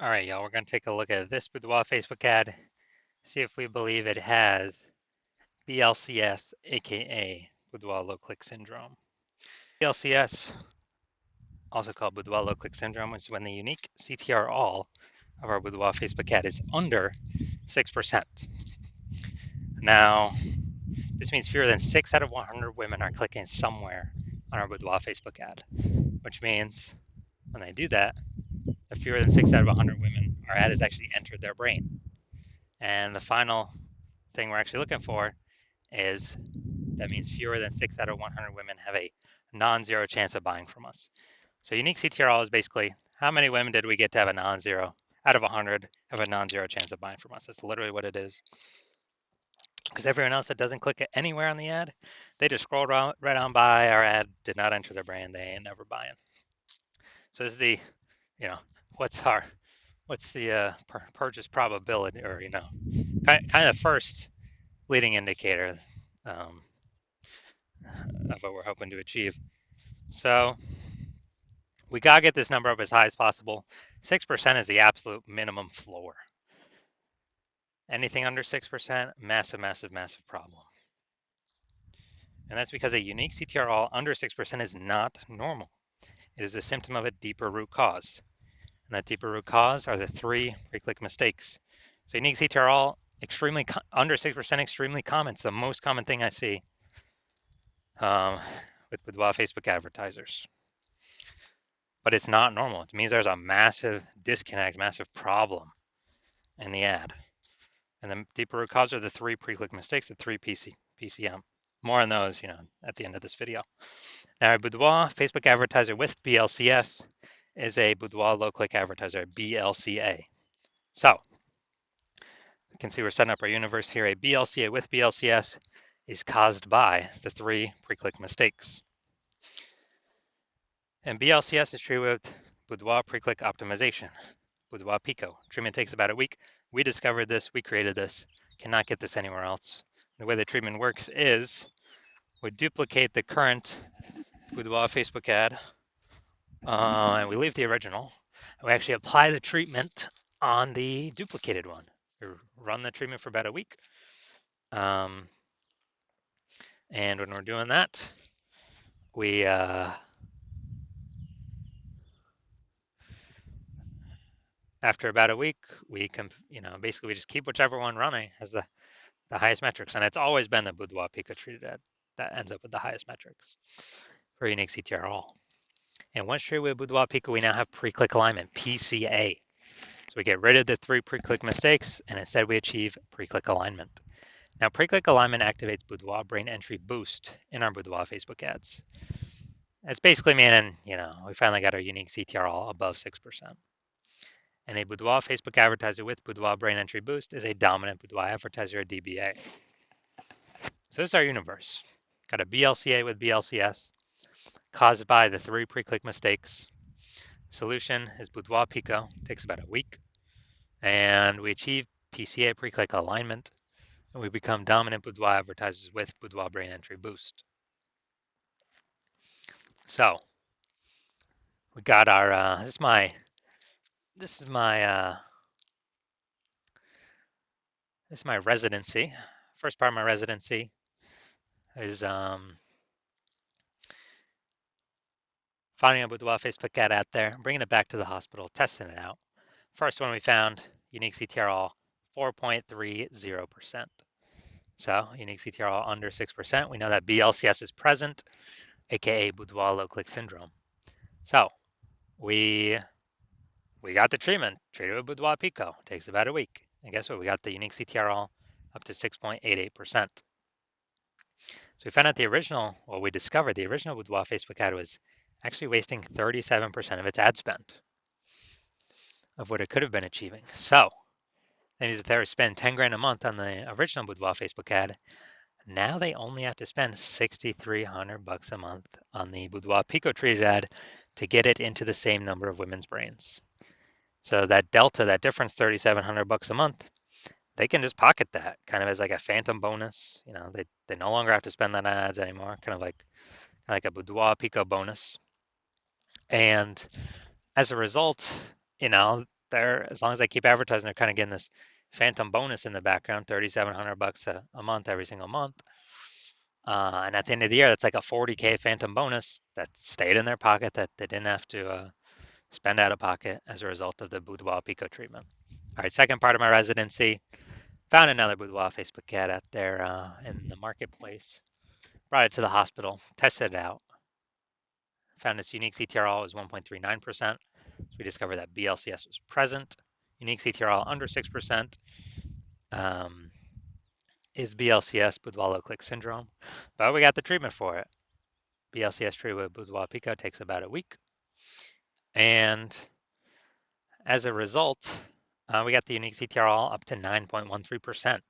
All right, y'all, we're going to take a look at this Boudoir Facebook ad, see if we believe it has BLCS, aka Boudoir low click syndrome. BLCS, also called Boudoir low click syndrome, is when the unique CTR all of our Boudoir Facebook ad is under 6%. Now, this means fewer than 6 out of 100 women are clicking somewhere on our Boudoir Facebook ad, which means when they do that, if fewer than 6 out of 100 women, our ad has actually entered their brain. And the final thing we're actually looking for is that means fewer than 6 out of 100 women have a non-zero chance of buying from us. So unique CTRL is basically how many women did we get to have a non-zero out of 100 have a non-zero chance of buying from us. That's literally what it is. Because everyone else that doesn't click anywhere on the ad, they just scroll right on by. Our ad did not enter their brain. They ain't never buying. So this is the, what's the purchase probability, or kind of first leading indicator um, of what we're hoping to achieve. So we got to get this number up as high as possible. 6% is the absolute minimum floor. Anything under 6%, massive, massive, massive problem. And that's because a unique CTRL under 6% is not normal. It is a symptom of a deeper root cause. And that deeper root cause are the 3 pre-click mistakes. So unique CTRL, under 6%, extremely common. It's the most common thing I see with Boudoir Facebook advertisers. But it's not normal. It means there's a massive disconnect, massive problem in the ad. And the deeper root cause are the 3 pre-click mistakes, the 3 PCM. More on those, at the end of this video. Now, a Boudoir Facebook advertiser with BLCS is a Boudoir low-click advertiser, BLCA. So, you can see we're setting up our universe here. A BLCA with BLCS is caused by the 3 pre-click mistakes. And BLCS is treated with Boudoir pre-click optimization, Boudoir Pico. Treatment takes about a week. We discovered this, we created this, cannot get this anywhere else. The way the treatment works is we duplicate the current Boudoir Facebook ad, and we leave the original. And we actually apply the treatment on the duplicated one. We run the treatment for about a week. And when we're doing that, we after about a week, we basically we just keep whichever one running has the highest metrics, and it's always been the Boudoir Pico treated ad that ends up with the highest metrics for unique CTR all. And once treated with Boudoir Pico, we now have pre-click alignment, PCA. So we get rid of the 3 pre-click mistakes, and instead we achieve pre-click alignment. Now, pre-click alignment activates Boudoir brain entry boost in our Boudoir Facebook ads. It's basically meaning, we finally got our unique CTR all above 6%. And a Boudoir Facebook advertiser with Boudoir brain entry boost is a dominant Boudoir advertiser, a DBA. So this is our universe. Got a BLCA with BLCS, caused by the 3 pre-click mistakes. Solution is Boudoir Pico, takes about a week. And we achieve PCA pre-click alignment, and we become dominant Boudoir advertisers with Boudoir brain entry boost. So we got our, this is my residency. First part of my residency is finding a Boudoir Facebook ad out there, bringing it back to the hospital, testing it out. First one we found, unique CTR all 4.30%. So unique CTR all under 6%. We know that BLCS is present, aka Boudoir low click syndrome. So we got the treatment, treated with Boudoir Pico. Takes about a week. And guess what? We got the unique CTR all up to 6.88%. So we found out we discovered the original Boudoir Facebook ad was actually wasting 37% of its ad spend of what it could have been achieving. So that means that they were spending 10 grand a month on the original Boudoir Facebook ad. Now they only have to spend $6,300 a month on the Boudoir Pico treated ad to get it into the same number of women's brains. So that delta, that difference, $3,700 a month, they can just pocket that kind of as like a phantom bonus. They no longer have to spend on ads anymore, kind of like a Boudoir Pico bonus. And as a result, there, as long as they keep advertising, they're kind of getting this phantom bonus in the background, $3,700 a month every single month. And at the end of the year, that's like a 40K phantom bonus that stayed in their pocket that they didn't have to spend out of pocket as a result of the Boudoir Pico treatment. All right, second part of my residency, found another Boudoir Facebook ad out there in the marketplace, brought it to the hospital, tested it out, found its unique CTRL was 1.39%. So we discovered that BLCS was present. Unique CTRL under 6% is BLCS, Boudoir low click syndrome, but we got the treatment for it. BLCS treatment with Boudoir Pico takes about a week. And as a result, we got the unique CTRL up to 9.13%.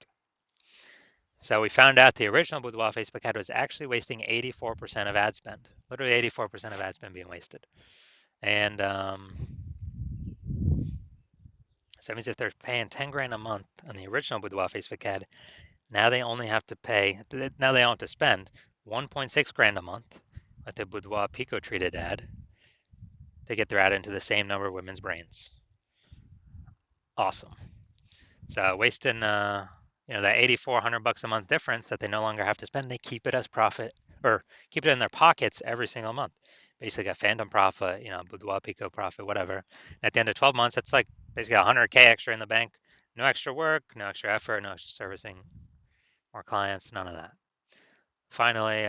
So we found out the original Boudoir Facebook ad was actually wasting 84% of ad spend, literally 84% of ad spend being wasted. And so that means if they're paying 10 grand a month on the original Boudoir Facebook ad, now they only have to pay, now they don't have to spend 1.6 grand a month with the Boudoir Pico treated ad to get their ad into the same number of women's brains. Awesome. So wasting, that $8,400 a month difference that they no longer have to spend, they keep it as profit or keep it in their pockets every single month. Basically a phantom profit, Boudoir Pico profit, whatever. And at the end of 12 months, it's like basically 100K extra in the bank. No extra work, no extra effort, no extra servicing more clients, none of that. Finally,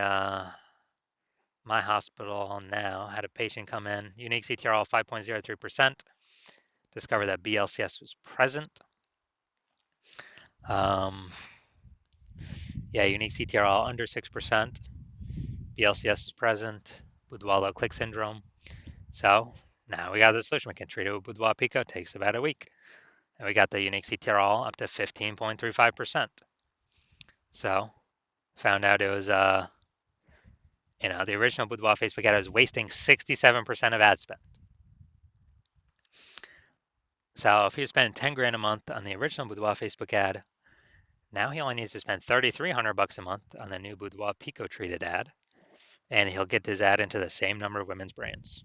my hospital now had a patient come in, unique CTRL 5.03%, discovered that BLCS was present. Unique CTRL under 6%, BLCS is present, Boudoir low click syndrome. So now we got the solution. We can treat it with Boudoir Pico. It takes about a week. And we got the unique CTRL up to 15.35%. So found out it was, the original Boudoir Facebook ad was wasting 67% of ad spend. So if he was spending 10 grand a month on the original Boudoir Facebook ad, now he only needs to spend $3,300 a month on the new Boudoir Pico treated ad, and he'll get his ad into the same number of women's brains.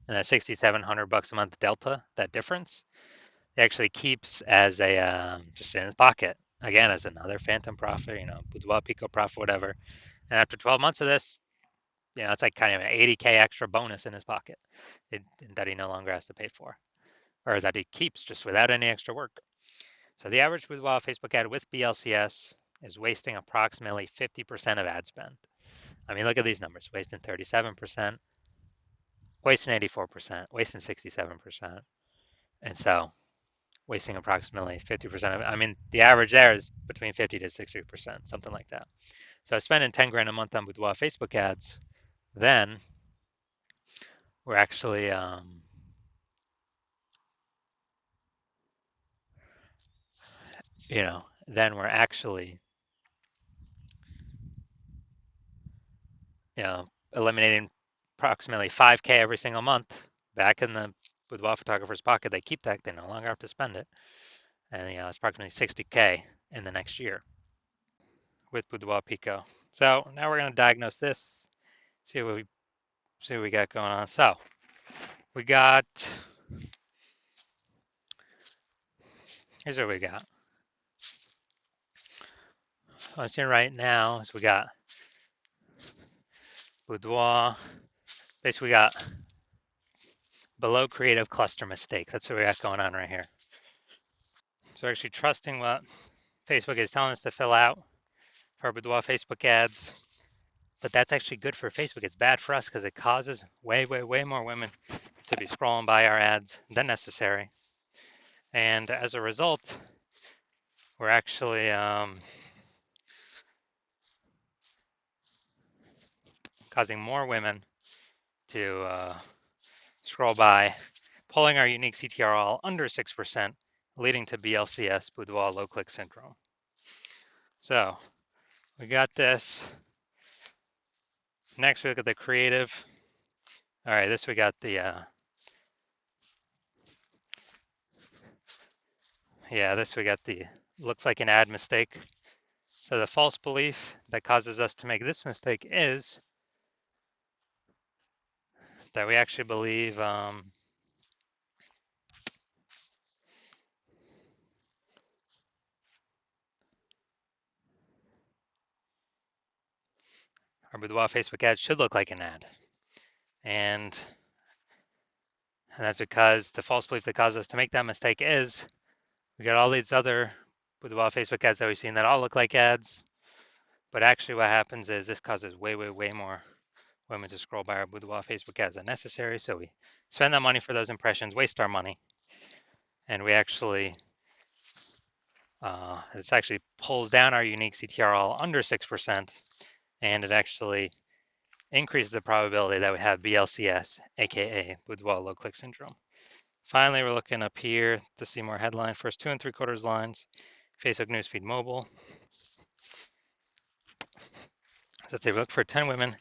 And that $6,700 a month delta, that difference, he actually keeps as a just in his pocket. Again, as another phantom profit, Boudoir Pico profit, whatever. And after 12 months of this, it's like kind of an 80K extra bonus in his pocket that he no longer has to pay for, or that he keeps just without any extra work. So the average Boudoir Facebook ad with BLCS is wasting approximately 50% of ad spend. I mean, look at these numbers, wasting 37%, wasting 84%, wasting 67%. And so wasting approximately 50% of it. I mean, the average there is between 50 to 60%, something like that. So spending 10 grand a month on Boudoir Facebook ads, then we're actually then we're actually eliminating approximately 5K every single month back in the Boudoir photographer's pocket. They keep that, they no longer have to spend it. And it's approximately 60K in the next year with Boudoir Pico. So now we're going to diagnose this, see what we got going on. So here's what we got. What I'm seeing right now is we got Boudoir. Basically, we got below creative cluster mistake. That's what we got going on right here. So we're actually trusting what Facebook is telling us to fill out for Boudoir Facebook ads. But that's actually good for Facebook. It's bad for us because it causes way, way, way more women to be scrolling by our ads than necessary. And as a result, we're actually causing more women to scroll by, pulling our unique CTRL under 6%, leading to BLCS, Boudoir low click syndrome. So we got this. Next, we look at the creative. All right, we got the, looks like an ad mistake. So the false belief that causes us to make this mistake is that we actually believe our Boudoir Facebook ad should look like an ad. And that's because the false belief that caused us to make that mistake is we got all these other Boudoir Facebook ads that we've seen that all look like ads. But actually what happens is this causes way, way, way more women to scroll by our Boudoir Facebook ads than necessary. So we spend that money for those impressions, waste our money, and we actually, this actually pulls down our unique CTRL under 6%, and it actually increases the probability that we have BLCS, aka Boudoir low click syndrome. Finally, we're looking up here to see more headline. First 2 3/4 lines, Facebook newsfeed mobile. So let's say we look for 10 women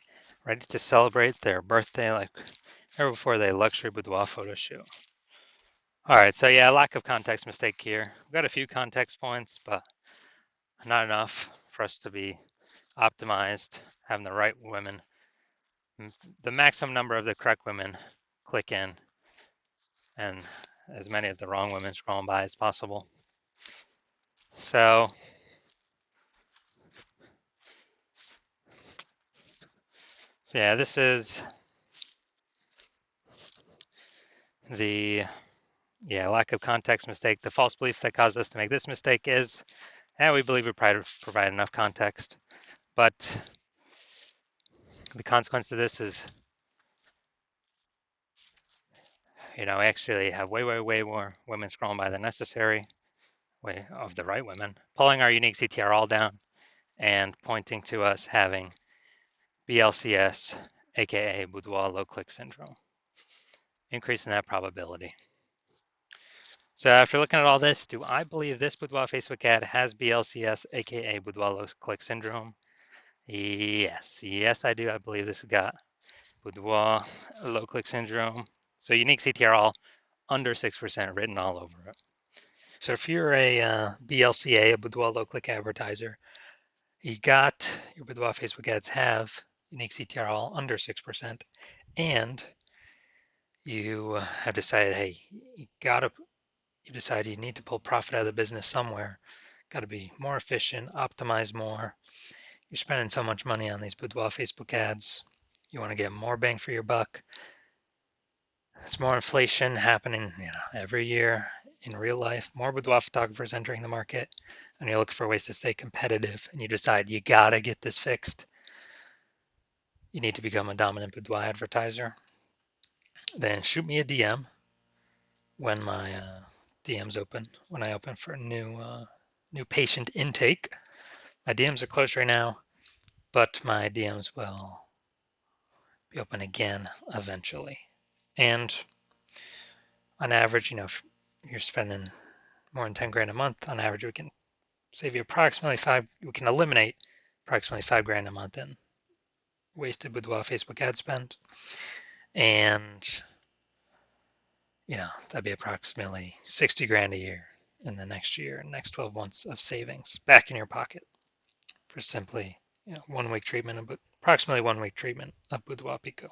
ready to celebrate their birthday like ever before they luxury boudoir photo shoot. All right, so yeah, lack of context mistake here. We've got a few context points, but not enough for us to be optimized, having the right women, the maximum number of the correct women click in, and as many of the wrong women scrolling by as possible. So yeah, this is the lack of context mistake. The false belief that caused us to make this mistake is, we believe we provide enough context, but the consequence of this is, we actually have way, way, way more women scrolling by than necessary, way of the right women, pulling our unique CTR down and pointing to us having BLCS, aka Boudoir low click syndrome, increasing that probability. So after looking at all this, do I believe this Boudoir Facebook ad has BLCS, aka Boudoir low click syndrome? Yes, I do. I believe this has got Boudoir low click syndrome. So unique CTR under 6% written all over it. So if you're a BLCA, a Boudoir low click advertiser, you got your Boudoir Facebook ads have unique CTR under 6%, and you have decided, hey, you decide you need to pull profit out of the business somewhere. Got to be more efficient, optimize more. You're spending so much money on these Boudoir Facebook ads. You want to get more bang for your buck. It's more inflation happening, every year in real life. More boudoir photographers entering the market, and you're looking for ways to stay competitive. And you decide you gotta get this fixed. You need to become a dominant boudoir advertiser. Then shoot me a DM when my DMs open. When I open for new patient intake. My DMs are closed right now, but my DMs will be open again eventually. And on average, if you're spending more than 10 grand a month, on average, we can save you approximately we can eliminate approximately 5 grand a month in wasted boudoir Facebook ad spend. And, that'd be approximately 60 grand a year in the next year, next 12 months of savings back in your pocket for simply, 1 week treatment, approximately 1 week treatment of Boudoir Pico.